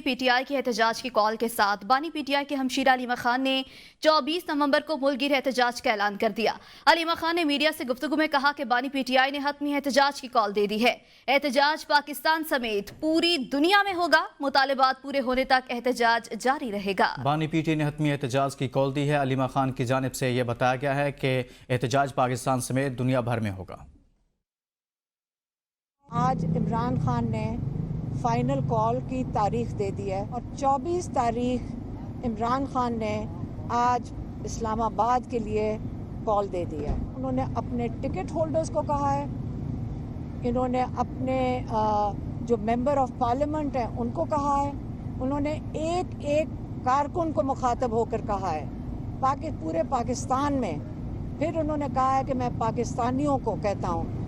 P T आई के एहतजाज की कॉल के साथ बानी पी टी आई के हमशीरा अलीमा खान ने 24 नवंबर को मुल्कगीर एहतजाज का ऐलान कर दिया। अलीमा खान ने मीडिया से गुफ्तगू में कहा कि बानी पी टी आई ने हतमी एहतजाज की कॉल दे दी है। एहतजाज पाकिस्तान समेत पूरी दुनिया में होगा, मुतालिबात पूरे होने तक एहतजाज जारी रहेगा। बानी पी टी आई ने हतमी एहतजाज की कॉल दी है। अलीमा खान की जानिब से यह बताया गया है कि एहतजाज पाकिस्तान समेत दुनिया भर में होगा। आज इमरान खान ने फाइनल कॉल की तारीख दे दी है और 24 तारीख इमरान खान ने आज इस्लामाबाद के लिए कॉल दे दी है। उन्होंने अपने टिकट होल्डर्स को कहा है, इन्होंने अपने जो मेंबर ऑफ पार्लियामेंट हैं उनको कहा है, उन्होंने एक एक कारकुन को मुखातब होकर कहा है पूरे पाकिस्तान में। फिर उन्होंने कहा है कि मैं पाकिस्तानियों को कहता हूँ।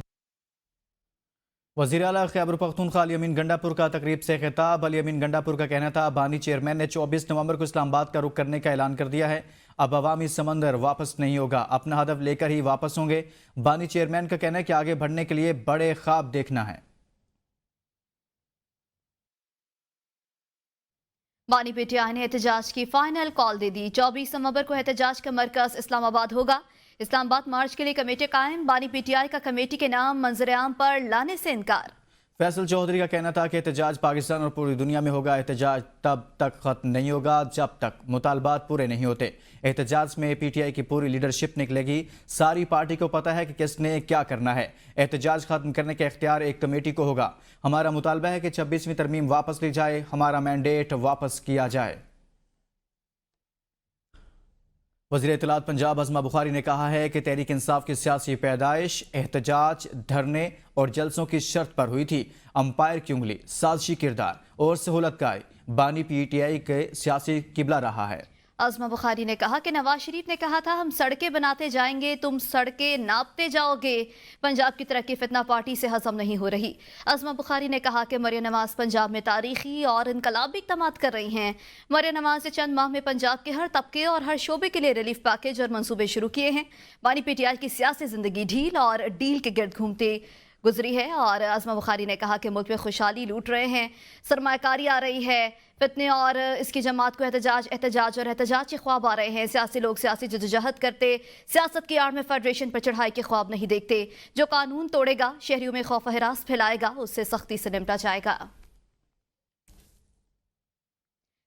वज़ीर आला खैबर पख्तूनख्वा अली अमीन गंडापुर का तकरीब से खिताब। अली अमीन गंडापुर का कहना था, बानी चेयरमैन ने 24 नवंबर को इस्लामाबाद का रुख करने का ऐलान कर दिया है। अब अवामी समंदर वापस नहीं होगा, अपना हदफ लेकर ही वापस होंगे। बानी चेयरमैन का कहना है कि आगे बढ़ने के लिए बड़े ख्वाब देखना है। बानी पी टी आई ने एहतजाज की फाइनल कॉल दे दी। 24 नवंबर को एहतजाज का मरकज इस्लामाबाद होगा। इस्लामाबाद मार्च के लिए कमेटी कायम। बानी पी टी आई का कमेटी के नाम मंजर-ए-आम पर लाने से इनकार। फैसल चौधरी का कहना था कि एहतजाज पाकिस्तान और पूरी दुनिया में होगा। एहतजाज तब तक खत्म नहीं होगा जब तक मुतालबात पूरे नहीं होते। एहतजाज में पी टी आई की पूरी लीडरशिप निकलेगी। सारी पार्टी को पता है कि किसने क्या करना है। एहतजाज खत्म करने का इख्तियार एक कमेटी को होगा। हमारा मुतालबा है कि 26वीं तरमीम वापस ली जाए, हमारा मैंडेट वापस किया जाए। वज़ीर इत्तलात पंजाब अज़मा बुखारी ने कहा है कि तहरीक इंसाफ की सियासी पैदाइश एहतजाज, धरने और जलसों की शर्त पर हुई थी। अंपायर की उंगली, साजिशी किरदार और सहूलतकारी बानी पी टी आई के सियासी किबला रहा है। अज़मा बुखारी ने कहा कि नवाज शरीफ ने कहा था, हम सड़कें बनाते जाएंगे, तुम सड़कें नापते जाओगे। पंजाब की तरक्की फितना पार्टी से हजम नहीं हो रही। अज़मा बुखारी ने कहा कि मरियम नवाज पंजाब में तारीखी और इनकलाबी इक़दामात कर रही हैं। मरियम नवाज ने चंद माह में पंजाब के हर तबके और हर शोबे के लिए रिलीफ पैकेज और मंसूबे शुरू किए हैं। बानी पी टी आई की सियासी जिंदगी ढील और डील के गिर्द घूमते गुजरी है। और अज़मा बुखारी ने कहा कि मुल्क में खुशहाली लूट रहे हैं, सरमाकारी आ रही है, फितने और इसकी जमात को एहतजाज और एहतजाज के ख्वाब आ रहे हैं। सियासी लोग सियासी जदोजहद करते, सियासत की आड़ में फेडरेशन पर चढ़ाई के ख्वाब नहीं देखते। जो कानून तोड़ेगा, शहरियों में खौफ हरास फैलाएगा, उससे सख्ती से निपटा जाएगा।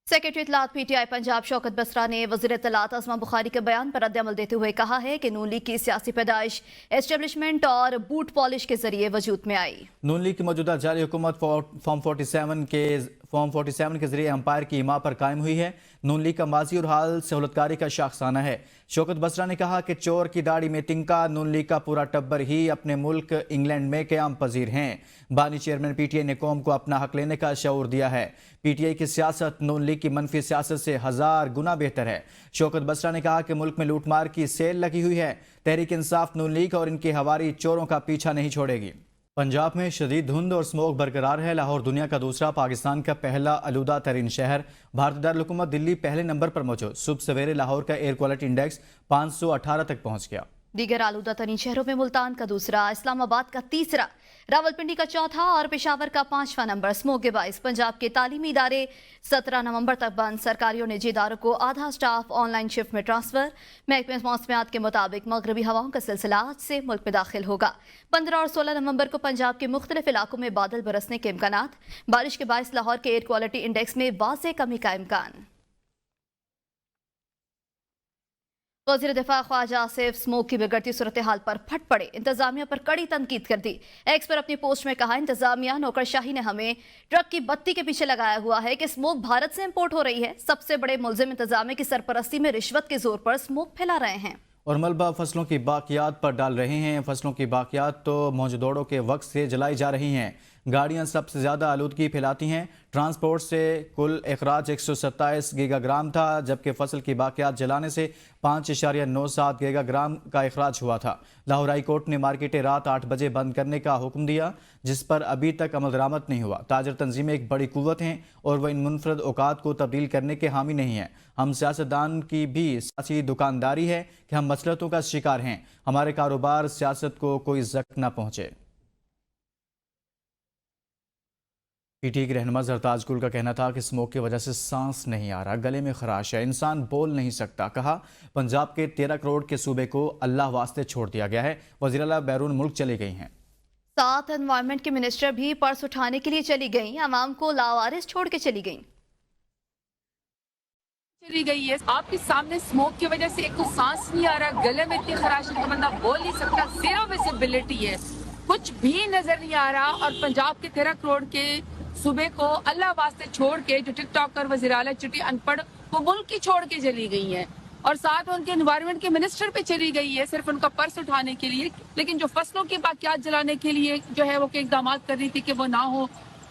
सेक्रेटरी इत्तलात P T I Punjab Shaukat Basra ने वज़ीर इत्तलात अज़मा बुखारी के बयान पर रद्द-ए-अमल देते हुए कहा है कि नून लीग की सियासी पैदाइश एस्टेब्लिशमेंट और बूट पॉलिश के जरिए वजूद में आई। नून लीग की मौजूदा जारी हुकूमत फॉर्म 47 के जरिए अंपायर की इमा पर कायम हुई है। नून लीग का माजी और हाल सहूलतकारी का शाखसाना है। शौकत बसरा ने कहा कि चोर की दाढ़ी में तिनका, नून लीग का पूरा टब्बर ही अपने मुल्क इंग्लैंड में क़याम पजीर हैं। बानी चेयरमैन पी टी आई ने कौम को अपना हक लेने का शऊर दिया है। पी टी आई की सियासत नून लीग की मनफी सियासत से 1000 गुना बेहतर है। शौकत बसरा ने कहा कि मुल्क में लूटमार की सेल लगी हुई है। तहरीक इंसाफ नून लीग और इनके हवारी चोरों का पीछा नहीं छोड़ेगी। पंजाब में शदीद धुंध और स्मोक बरकरार है। लाहौर दुनिया का दूसरा, पाकिस्तान का पहला आलूदा तरीन शहर। भारतीय दारुल-हुकूमत दिल्ली पहले नंबर पर मौजूद। सुबह सवेरे लाहौर का एयर क्वालिटी इंडेक्स 518 तक पहुंच गया। दीगर आलूदा तरीन शहरों में मुल्तान का दूसरा, इस्लामाबाद का तीसरा, रावलपिंडी का चौथा और पेशावर का 5वां नंबर। स्मोक के बाइस पंजाब के तालीमी इदारे 17 नवंबर तक बंद। सरकारी और निजी इदारों को आधा स्टाफ ऑनलाइन शिफ्ट में ट्रांसफर। महकमे मौसमियात के मुताबिक मगरबी हवाओं का सिलसिला आज से मुल्क में दाखिल होगा। 15 और 16 नवंबर को पंजाब के मुख्तलिफ इलाकों में बादल बरसने के इम्कानात। बारिश के बायस लाहौर के एयर क्वालिटी इंडेक्स में वाज़ेह कमी का इम्कान। वज़ीर दिफा ख्वाजा आसिफ स्मोक की बिगड़ती सूरत हाल पर फट पड़े। इंतजामिया पर कड़ी तनकीद कर दी। एक्स पर अपनी पोस्ट में कहा, इंतजामिया नौकरशाही ने हमें ट्रक की बत्ती के पीछे लगाया हुआ है कि स्मोक भारत से इंपोर्ट हो रही है। सबसे बड़े मुलजिम इंतजामिया की सरपरस्ती में रिश्वत के जोर पर स्मोक फैला रहे हैं और मलबा फसलों की बाकियात पर डाल रहे हैं। फसलों की बाकियात तो मौजूदोड़ों के वक्त से जलाई जा रही हैं। गाड़ियां सबसे ज़्यादा आलूदगी फैलाती हैं। ट्रांसपोर्ट से कुल अखराज 127 गीगाग्राम था, जबकि फसल की बाकियात जलाने से 5.97 गीगाग्राम का अखराज हुआ था। लाहौर हाई कोर्ट ने मार्केटें रात 8 बजे बंद करने का हुक्म दिया, जिस पर अभी तक अमल दरामद नहीं हुआ। ताजर तंजीमें एक बड़ी कुव्वत हैं और वह इन मुनफरद औकात को तब्दील करने के हामी नहीं है। हम सियासतदान की भी सियासी दुकानदारी है कि हम मसलतों का शिकार हैं। हमारे कारोबार सियासत को कोई ज़ख्म न पहुँचे। پی ٹی آئی کے رہنما زرتاج گل کا کہنا تھا کہ اسموک کی وجہ سے سانس نہیں آ رہا، گلے میں خراش ہے، انسان بول نہیں سکتا۔ کہا پنجاب کے 13 کروڑ کے صوبے کو اللہ واسطے چھوڑ دیا گیا ہے۔ وزیر اعلیٰ بیرون ملک چلی گئی ہیں۔ ساتھ انوائرمنٹ کے منسٹر بھی پرس اٹھانے کے لیے چلی گئیں، عوام کو لاوارث چھوڑ کے چلی گئیں۔ چلی گئی ہے آپ کے سامنے اسموک کی وجہ سے ایک تو سانس نہیں آ رہا، گلے میں اتنی خراش ہے کہ بندہ بول نہیں سکتا، زیرو ویزیبلٹی ہے، کچھ بھی نظر نہیں آ رہا۔ اور پنجاب کے 13 کروڑ کے صوبے کو اللہ واسطے چھوڑ کے جو ٹک ٹاکر وزیر اعلیٰ چٹی ان پڑھ وہ ملک کی چھوڑ کے چلی گئی ہیں، اور ساتھ ان کے انوائرمنٹ کے منسٹر پہ چلی گئی ہے صرف ان کا پرس اٹھانے کے لیے، لیکن جو فصلوں کی باقیات جلانے کے لیے جو ہے وہ اقدامات کر رہی تھی کہ وہ نہ ہو،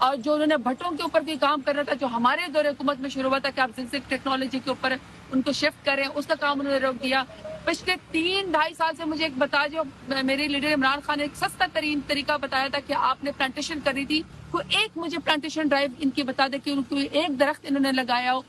اور جو انہوں نے بھٹوں کے اوپر بھی کام کر رہا تھا جو ہمارے دور حکومت میں شروع ہوا تھا کہ آپ زنسک ٹیکنالوجی کے اوپر ان کو شفٹ کریں، اس کا کام انہوں نے روک دیا۔ پچھلے 3-2.5 سال سے مجھے ایک بتا جو میرے لیڈر عمران خان نے ایک سستا ترین طریقہ بتایا تھا کہ آپ نے پلانٹیشن کری تھی، کوئی ایک مجھے پلانٹیشن ڈرائیو ان کی بتا دے کہ ان کو ایک درخت انہوں نے لگایا ہو۔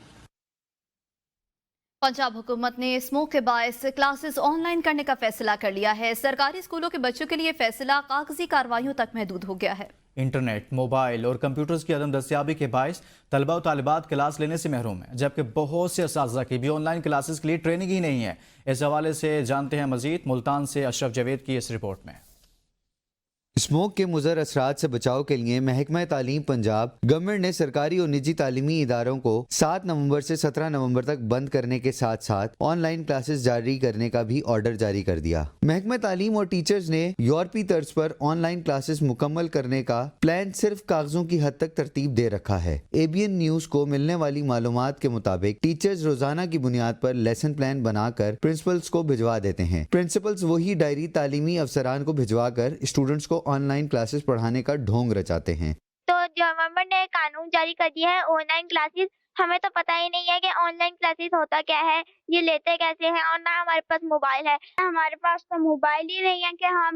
پنجاب حکومت نے اسموک کے باعث کلاسز آن لائن کرنے کا فیصلہ کر لیا ہے۔ سرکاری اسکولوں کے بچوں کے لیے فیصلہ کاغذی کارروائیوں تک محدود ہو گیا ہے۔ انٹرنیٹ، موبائل اور کمپیوٹرز کی عدم دستیابی کے باعث طلبہ و طالبات کلاس لینے سے محروم ہیں، جبکہ بہت سے اساتذہ کی بھی آن لائن کلاسز کے لیے ٹریننگ ہی نہیں ہے۔ اس حوالے سے جانتے ہیں مزید، ملتان سے اشرف جاوید کی اس رپورٹ میں۔ اسموک کے مضر اثرات سے بچاؤ کے لیے محکمہ تعلیم پنجاب گورنمنٹ نے سرکاری اور نجی تعلیمی اداروں کو 7 نومبر سے 17 نومبر تک بند کرنے کے ساتھ ساتھ آن لائن کلاسز جاری کرنے کا بھی آرڈر جاری کر دیا۔ محکمہ تعلیم اور ٹیچرز نے یورپی طرز پر آن لائن کلاسز مکمل کرنے کا پلان صرف کاغذوں کی حد تک ترتیب دے رکھا ہے۔ ABN نیوز کو ملنے والی معلومات کے مطابق ٹیچرز روزانہ کی بنیاد پر لیسن پلان بنا کر پرنسپلز کو بھجوا دیتے ہیں۔ پرنسپلز وہی ڈائری تعلیمی افسران کو بھجوا کر اسٹوڈنٹس کو آن لائن کلاسز پڑھانے کا ڈھونگ رچاتے ہیں۔ تو گورنمنٹ نے قانون جاری کر دیا ہے آن لائن کلاسز، ہمیں تو پتہ ہی نہیں ہے کہ آن لائن کلاسز ہوتا کیا ہے، یہ لیتے کیسے ہیں، اور نہ ہمارے پاس موبائل ہے۔ ہمارے پاس تو موبائل ہی نہیں ہے کہ ہم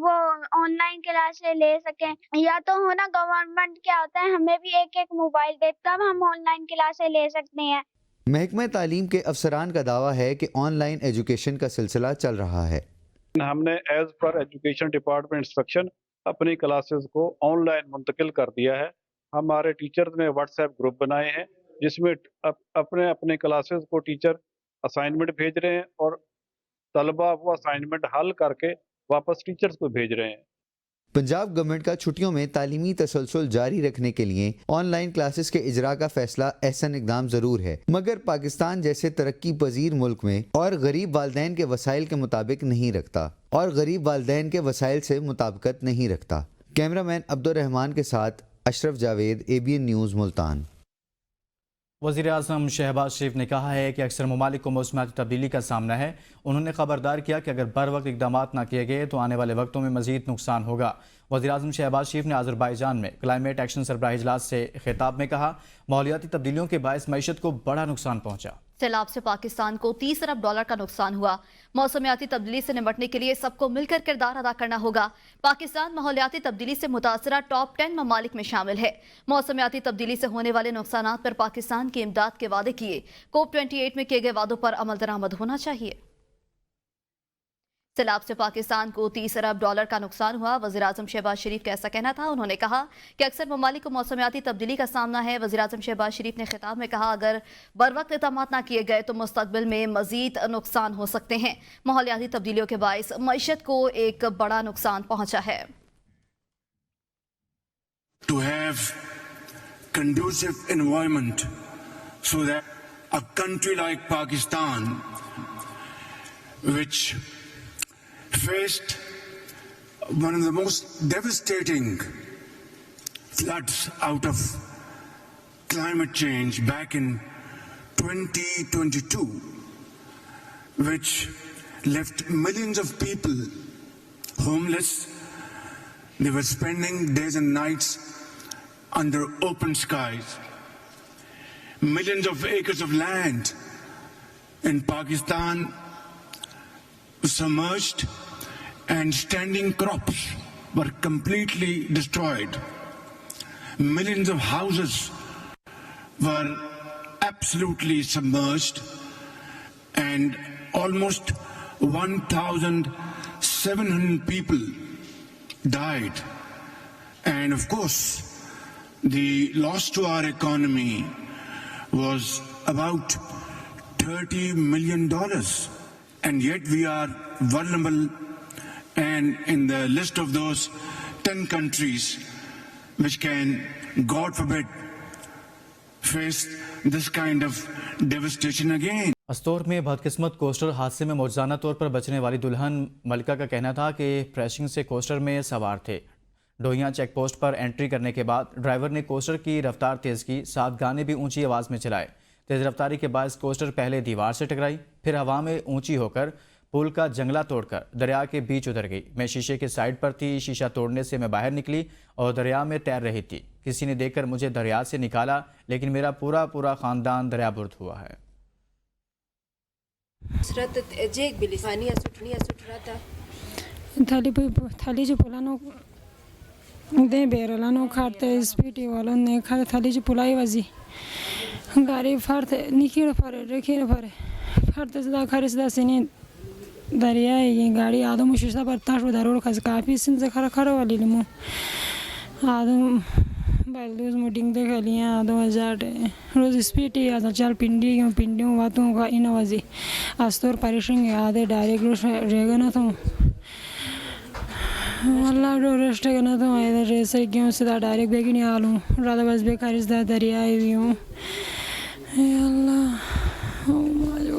وہ آن لائن کلاسیں لے سکیں، یا تو ہونا گورنمنٹ کیا ہوتا ہے ہمیں بھی ایک موبائل دے تب ہم آن لائن کلاسیں لے سکتے ہیں۔ محکمہ تعلیم کے افسران کا دعویٰ ہے کہ آن لائن ایجوکیشن کا سلسلہ چل رہا ہے۔ ہم نے as per education department instruction اپنی کلاسز کو آن لائن منتقل کر دیا ہے۔ ہمارے ٹیچرز نے واٹس ایپ گروپ بنائے ہیں جس میں اپنے کلاسز کو ٹیچر اسائنمنٹ بھیج رہے ہیں اور طلبہ وہ اسائنمنٹ حل کر کے واپس ٹیچرز کو بھیج رہے ہیں۔ پنجاب گورنمنٹ کا چھٹیوں میں تعلیمی تسلسل جاری رکھنے کے لیے آن لائن کلاسز کے اجراء کا فیصلہ احسن اقدام ضرور ہے، مگر پاکستان جیسے ترقی پذیر ملک میں اور غریب والدین کے وسائل کے مطابق نہیں رکھتا اور غریب والدین کے وسائل سے مطابقت نہیں رکھتا۔ کیمرہ مین عبدالرحمان کے ساتھ اشرف جاوید، ABN نیوز، ملتان۔ وزیر اعظم شہباز شریف نے کہا ہے کہ اکثر ممالک کو موسمیاتی تبدیلی کا سامنا ہے۔ انہوں نے خبردار کیا کہ اگر بر وقت اقدامات نہ کیے گئے تو آنے والے وقتوں میں مزید نقصان ہوگا۔ وزیر اعظم شہباز شریف نے آذربائیجان میں کلائمیٹ ایکشن سربراہ اجلاس سے خطاب میں کہا ماحولیاتی تبدیلیوں کے باعث معیشت کو بڑا نقصان پہنچا۔ سیلاب سے پاکستان کو $30 ارب کا نقصان ہوا۔ موسمیاتی تبدیلی سے نمٹنے کے لیے سب کو مل کر کردار ادا کرنا ہوگا۔ پاکستان ماحولیاتی تبدیلی سے متاثرہ ٹاپ 10 ممالک میں شامل ہے۔ موسمیاتی تبدیلی سے ہونے والے نقصانات پر پاکستان کی امداد کے وعدے کیے۔ COP28 میں کیے گئے وعدوں پر عمل درآمد ہونا چاہیے۔ سیلاب سے پاکستان کو $30 ارب کا نقصان ہوا۔ وزیر اعظم شہباز شریف کا ایسا کہنا تھا۔ انہوں نے کہا کہ اکثر ممالک کو موسمیاتی تبدیلی کا سامنا ہے۔ وزیر اعظم شہباز شریف نے خطاب میں کہا اگر بر وقت اقدامات نہ کیے گئے تو مستقبل میں مزید نقصان ہو سکتے ہیں۔ ماحولیاتی تبدیلیوں کے باعث معیشت کو ایک بڑا نقصان پہنچا ہے۔ To have conducive environment so that a country like Pakistan, which faced one of the most devastating floods out of climate change back in 2022, which left millions of people homeless. They were spending days and nights under open skies. Millions of acres of land in Pakistan submerged and standing crops were completely destroyed. Millions of houses were absolutely submerged and almost 1,700 people died. And of course, the loss to our economy was about $30 million. And yet we are vulnerable and in the list of those 10 countries which can, God forbid, face this kind of devastation again. Astore में बदकिस्मत coaster हादसे में मौजूदा तौर पर बचने वाली दुल्हन मलिका का कहना था कि क्रैशिंग से कोस्टर में सवार थे। डोहिया चेक पोस्ट पर एंट्री करने के बाद ड्राइवर ने कोस्टर की रफ्तार तेज़ की, साथ गाने भी ऊंची आवाज़ में चलाए। तेज़ रफ्तारी के बाद कोस्टर पहले दीवार से टकराई, फिर हवा में ऊंची होकर पुल का जंगला तोड़कर दरिया के बीच उतर गई। मैं शीशे के साइड पर थी, शीशा तोड़ने से मैं बाहर निकली और दरिया में तैर रही थी। किसी ने देखकर मुझे दरिया से निकाला, लेकिन मेरा पूरा ख़ानदान दरियाबुर्द हुआ है। थाली जो पुलानो दे बेरलानो खाते स्पीटी वालों ने खा थाली जो पुलाई वजी गाड़ी फारते निखिर फारे रेखिर फारे फारते सदा खारिस दा सिने दरिया ये गाड़ी आदो मुशिसा पर ताशो दारोड़ खस काफी सिन से खरा खरा वाली लिमो आदो बालदूस मोटिंग दे खलियां आदो हजार रोज स्पीटी आदो चाल पिंडियों वातों का इनवाजी आस्तोर परिश्रम आदे डायरेक्ट रेगना तो अल्लाह रो रेस्ट करना तो आए रेसे क्यों सीधा डायरेक्ट बेगी नहीं आलूं राधा बस बेकारिस दा दरिया आई हूं अल्लाह ओ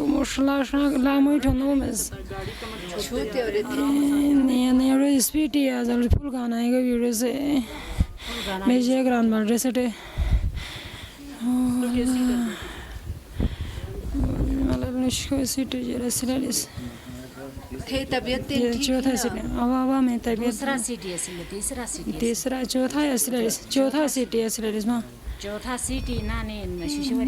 मुश्किल शाक लामो ठनो मस छूते और नहीं रो स्पीटी आजल फुल गाना आएगा वीडियो से मैं जे ग्रांड मार रेसेटे मतलब निश्को सिटी जरा सिलालिस थे तबीयत चौथा सिटी हवा में तबीयत तीसरा चौथा सिटी है मां चौथा सिटी ना ने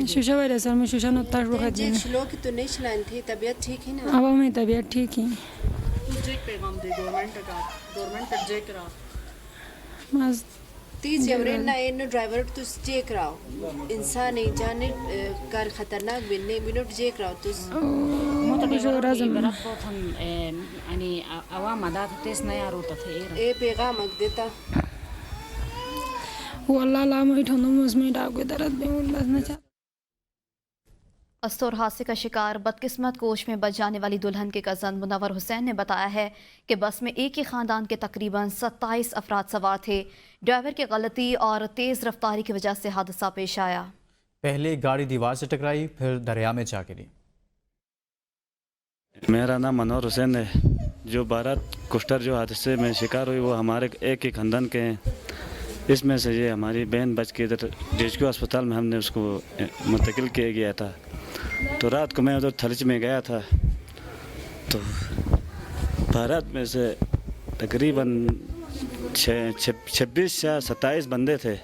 शीशा वाले सर में शीशा न ताश वक्त जे श्लो की तो नहीं चलान थी तबीयत ठीक है ना हवा में तबीयत ठीक है जे पैगाम दे गवर्नमेंट का जे करा बस 30 जनवरी ना इन ड्राइवर तो चेक कराओ इंसान नहीं जाने कार खतरनाक बिन्ने मिनट जे कराओ तो बहुत हम यानी आवाम आदात तेज नया रोता थे ए पैगाम देता والله لا ما يठोनो मुझमें डाको दर्द में बस न अस्तोर हादसे का शिकार बदकिस्मत कोच में बच जाने वाली दुल्हन के कज़न मुनव्वर हुसैन ने बताया है कि बस में एक ही ख़ानदान के तकरीबन 27 अफराद सवार थे। ड्राइवर की गलती और तेज़ रफ्तारी की वजह से हादसा पेश आया। पहले गाड़ी दीवार से टकराई, फिर दरिया में जा गिरी। मेरा नाम मुनव्वर हुसैन है। जो 12 कोस्टर जो हादसे में शिकार हुई वो हमारे एक ही खानदान के हैं। इसमें से ये हमारी बहन बच के इधर DHQ अस्पताल में हमने उसको मुंतकिल किया गया था। तो रात को मैं उधर थलच में गया था तो भारत में से तकरीबन 26 या 27 बंदे थे,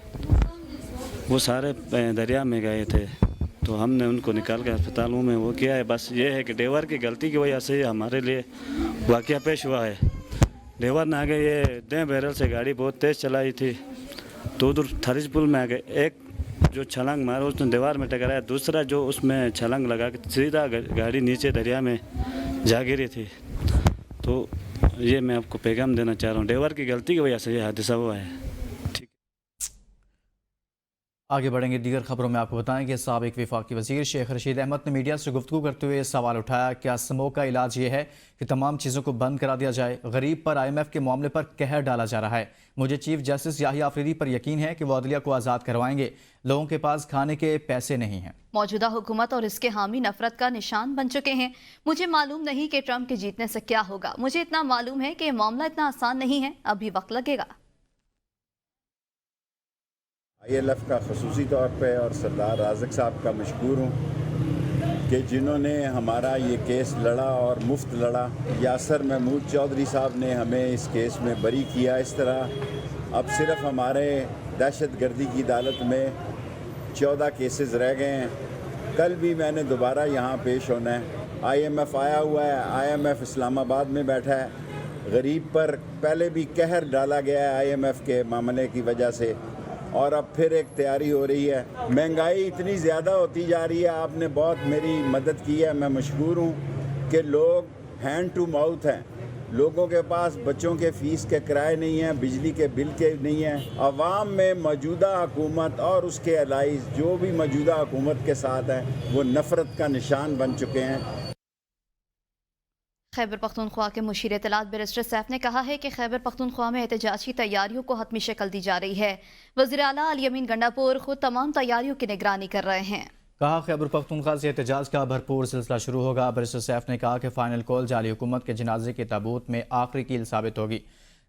वो सारे दरिया में गए थे। तो हमने उनको निकाल के अस्पतालों में वो किया है। बस ये है कि ड्राइवर की गलती की वजह से हमारे लिए वाक़या पेश हुआ है। ड्राइवर ने आगे ये दे बैरल से गाड़ी बहुत तेज़ चलाई थी तो उधर थरिज पुल में आ गए। एक जो छलांग मारा उसने दीवार में टकराया, दूसरा जो उसमें छलांग लगा के सीधा गाड़ी नीचे दरिया में जा गिरी थी। तो ये मैं आपको पैगाम देना चाह रहा हूँ, ड्राइवर की गलती की वजह से ये हादसा हुआ है। आगे बढ़ेंगे दीगर खबरों में आपको बताएं कि साबिक वफाकी वज़ीर शेख रशीद अहमद ने मीडिया से गुफ्तगू करते हुए सवाल उठाया, क्या स्मोक का इलाज ये है कि तमाम चीज़ों को बंद करा दिया जाए? गरीब पर IMF के मामले पर कहर डाला जा रहा है। मुझे चीफ जस्टिस याहिया आफरीदी पर यकीन है कि वो अदलिया को आज़ाद करवाएंगे। लोगों के पास खाने के पैसे नहीं हैं। मौजूदा हुकूमत और इसके हामी नफरत का निशान बन चुके हैं। मुझे मालूम नहीं कि ट्रंप के जीतने से क्या होगा, मुझे इतना मालूम है कि मामला इतना आसान नहीं है, अभी वक्त लगेगा। ILF का खसूसी तौर पे और सरदार राज़िक साहब का मशकूर हूँ कि जिन्होंने हमारा ये केस लड़ा और मुफ्त लड़ा। यासर महमूद चौधरी साहब ने हमें इस केस में बरी किया। इस तरह अब सिर्फ हमारे दहशत गर्दी की अदालत में 14 केसेस रह गए हैं। कल भी मैंने दोबारा यहाँ पेश होना है। IMF आया हुआ है, IMF इस्लामाबाद में बैठा है। गरीब पर पहले भी कहर डाला गया है IMF के मामले की वजह से और अब फिर एक तैयारी हो रही है। महंगाई इतनी ज़्यादा होती जा रही है, आपने बहुत मेरी मदद की है, मैं मशकूर हूँ कि लोग हैंड टू माउथ हैं। لوگوں کے پاس بچوں کے فیس کے کرائے نہیں ہیں, بجلی کے بل کے نہیں ہیں. عوام میں موجودہ حکومت اور اس کے الائز جو بھی موجودہ حکومت کے ساتھ ہیں وہ نفرت کا نشان بن چکے ہیں. خیبر پختونخوا کے مشیر اطلاعات بیرسٹر سیف نے کہا ہے کہ خیبر پختونخوا میں احتجاجی تیاریوں کو حتمی شکل دی جا رہی ہے. وزیر اعلیٰ علی امین گنڈاپور خود تمام تیاریوں کی نگرانی کر رہے ہیں. کہا خیبر پختونخوا سے احتجاج کا بھرپور سلسلہ شروع ہوگا. بیرسٹر سیف نے کہا کہ فائنل کال جعلی حکومت کے جنازے کے تابوت میں آخری کیل ثابت ہوگی.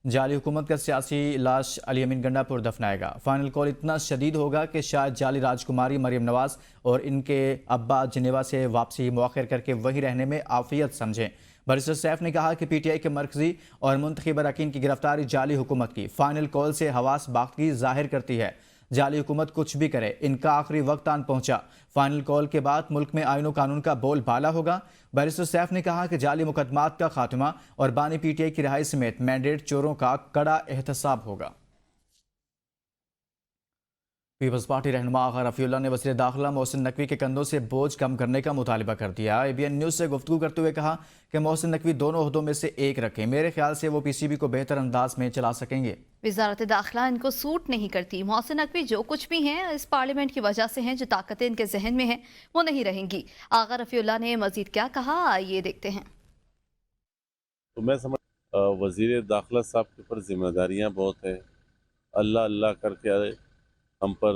جعلی حکومت کا سیاسی لاش علی امین گنڈاپور دفنائے گا. فائنل کال اتنا شدید ہوگا کہ شاید جعلی راجکماری مریم نواز اور ان کے ابا جنیوا سے واپسی مؤخر کر کے وہی رہنے میں عافیت سمجھیں. بیرسٹر سیف نے کہا کہ پی ٹی آئی کے مرکزی اور منتخب اراکین کی گرفتاری جعلی حکومت کی فائنل کال سے حواس باختگی ظاہر کرتی ہے. جعلی حکومت کچھ بھی کرے, ان کا آخری وقت آن پہنچا. فائنل کال کے بعد ملک میں آئین و قانون کا بول بالا ہوگا. بیرسٹر سیف نے کہا کہ جعلی مقدمات کا خاتمہ اور بانی پی ٹی آئی کی رہائی سمیت مینڈیٹ چوروں کا کڑا احتساب ہوگا. پیپلز پارٹی رہنما آغا رفیع اللہ نے وزیر داخلہ محسن نقوی کے کندھوں سے بوجھ کم کرنے کا مطالبہ کر دیا. اے بی این نیوز سے گفتگو کرتے ہوئے کہا کہ محسن نقوی دونوں عہدوں میں سے ایک رکھیں. میرے خیال سے وہ پی سی بی کو بہتر انداز میں چلا سکیں گے. وزارت داخلہ ان کو سوٹ نہیں کرتی. محسن نقوی جو کچھ بھی ہیں اس پارلیمنٹ کی وجہ سے ہیں. جو طاقتیں ان کے ذہن میں ہیں وہ نہیں رہیں گی. آغا رفیع اللہ نے مزید کیا کہا, آئیے دیکھتے ہیں. تو میں سمجھ وزیر داخلہ صاحب کے اوپر ذمہ داریاں بہت ہیں. اللہ اللہ کر کے ہم پر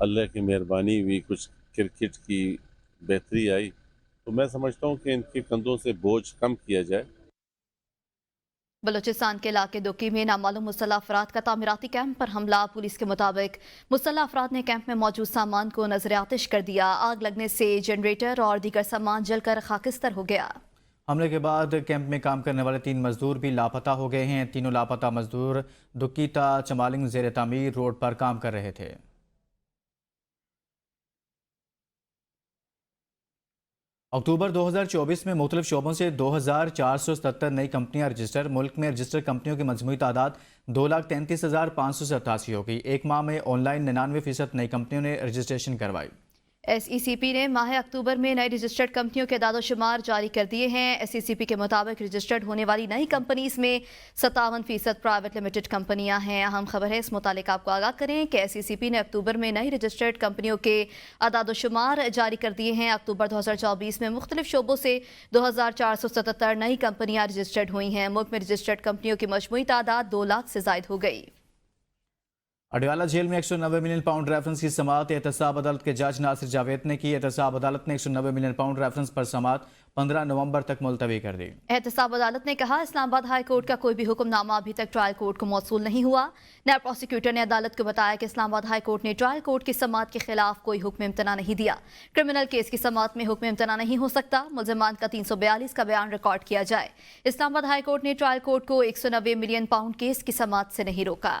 اللہ کی مہربانی ہوئی, کچھ کرکٹ کی بہتری آئی, تو میں سمجھتا ہوں کہ ان کے کندھوں سے بوجھ کم کیا جائے. بلوچستان کے علاقے دوکی میں نامعلوم مسلح افراد کا تعمیراتی کیمپ پر حملہ. پولیس کے مطابق مسلح افراد نے کیمپ میں موجود سامان کو نظر آتش کر دیا. آگ لگنے سے جنریٹر اور دیگر سامان جل کر خاکستر ہو گیا. حملے کے بعد کیمپ میں کام کرنے والے 3 مزدور بھی لاپتہ ہو گئے ہیں. تینوں لاپتہ مزدور دکی تا چمالنگ زیر تعمیر روڈ پر کام کر رہے تھے. اکتوبر 2024 میں مختلف شعبوں سے 2477 نئی کمپنیاں رجسٹر. ملک میں رجسٹر کمپنیوں کی مجموعی تعداد 2,33,587 ہوگی. ایک ماہ میں آن لائن 99% نئی کمپنیوں نے رجسٹریشن کروائی. ایس ای سی پی نے ماہ اکتوبر میں نئی رجسٹرڈ کمپنیوں کے اعداد و شمار جاری کر دیے ہیں. ایس ای سی پی کے مطابق رجسٹرڈ ہونے والی نئی کمپنیز میں 57% پرائیویٹ لمیٹڈ کمپنیاں ہیں. اہم خبر ہے اس متعلق آپ کو آگاہ کریں کہ ایس ای سی پی نے اکتوبر میں نئی رجسٹرڈ کمپنیوں کے اعداد و شمار جاری کر دیے ہیں. اکتوبر 2024 میں مختلف شعبوں سے 2477 نئی کمپنیاں رجسٹرڈ ہوئی ہیں. ملک میں رجسٹرڈ کمپنیوں کی مجموعی تعداد 2 لاکھ سے زائد ہو گئی. اڈیالہ جیل میں 190 ملین پاؤنڈ ریفرنس کی سماعت احتساب عدالت کے جج ناصر جاوید نے کی. احتساب عدالت نے 190 ملین پاؤنڈ ریفرنس پر سماعت 15 نومبر تک ملتوی کر دی. احتساب عدالت نے کہا اسلام آباد ہائی کورٹ کا کوئی بھی حکم نامہ ابھی تک ٹرائل کورٹ کو موصول نہیں ہوا. نائب پروسیکیوٹر نے عدالت کو بتایا کہ اسلام آباد ہائی کورٹ نے ٹرائل کورٹ کی سماعت کے خلاف کوئی حکم امتناع نہیں دیا. کرمنل کیس کی سماعت میں حکم امتناع نہیں ہو سکتا. ملزمان کا 342 کا بیان ریکارڈ کیا جائے. اسلام آباد ہائی کورٹ نے ٹرائل کورٹ کو 190 ملین پاؤنڈ کیس کی سماعت سے نہیں روکا.